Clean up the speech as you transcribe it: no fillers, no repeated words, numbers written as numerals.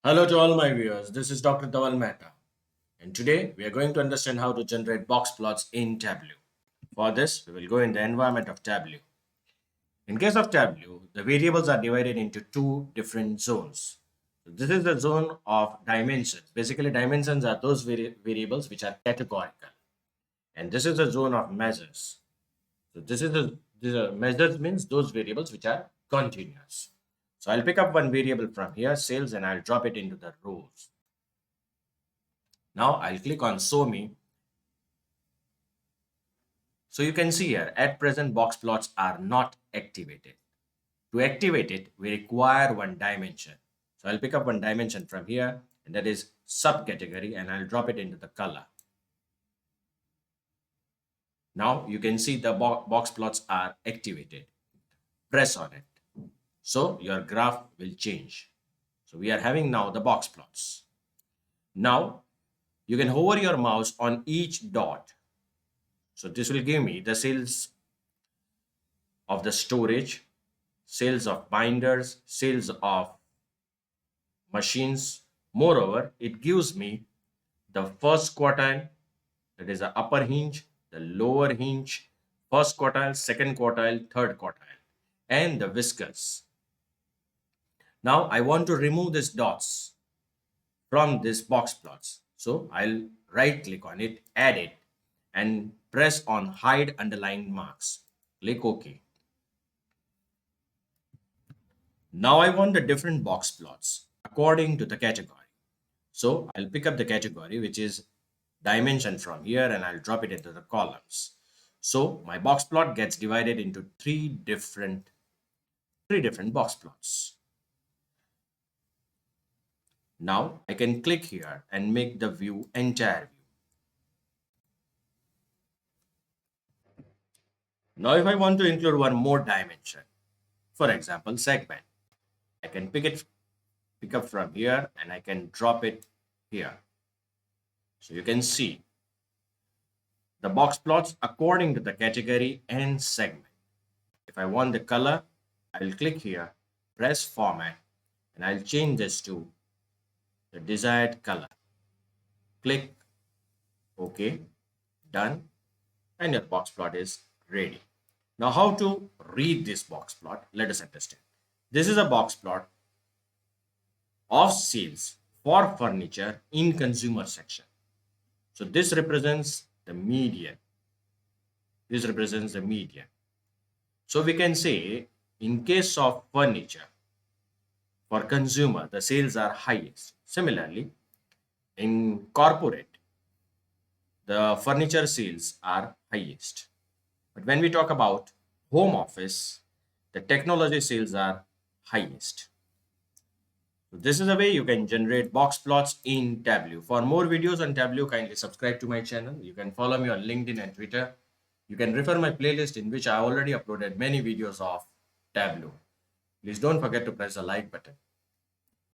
Hello to all my viewers, this is Dr. Dhaval Maheta, and today we are going to understand how to generate box plots in Tableau. For this, we will go in the environment of Tableau. In case of Tableau, the variables are divided into two different zones. So this is the zone of dimensions. Basically, dimensions are those variables which are categorical, and this is the zone of measures. So this is measures means those variables which are continuous. So I'll pick up one variable from here, sales, and I'll drop it into the rows. Now I'll click on show me. So you can see here at present box plots are not activated. To activate it, we require one dimension. So I'll pick up one dimension from here, and that is subcategory, and I'll drop it into the color. Now you can see the box plots are activated. Press on it. So your graph will change. So we are having now the box plots. Now you can hover your mouse on each dot. So this will give me the sales of the storage, sales of binders, sales of machines. Moreover, it gives me the first quartile, that is the upper hinge, the lower hinge, first quartile, second quartile, third quartile, and the whiskers. Now I want to remove these dots from this box plots. So I'll right click on it, add it, and press on hide underlined marks. Click OK. Now I want the different box plots according to the category. So I'll pick up the category, which is dimension from here, and I'll drop it into the columns. So my box plot gets divided into three different box plots. Now I can click here and make the view entire view. Now if I want to include one more dimension, for example, segment, I can pick up from here and I can drop it here. So you can see the box plots according to the category and segment. If I want the color, I'll click here, press format, and I'll change this to the desired color. Click OK, done, and your box plot is ready. Now how to read this box plot? Let us understand. This is a box plot of sales for furniture in consumer section. So this represents the median. This represents the median. So we can say in case of furniture, for consumer, the sales are highest. Similarly, in corporate, the furniture sales are highest. But when we talk about home office, the technology sales are highest. So this is a way you can generate box plots in Tableau. For more videos on Tableau, kindly subscribe to my channel. You can follow me on LinkedIn and Twitter. You can refer my playlist in which I already uploaded many videos of Tableau. Please don't forget to press the like button.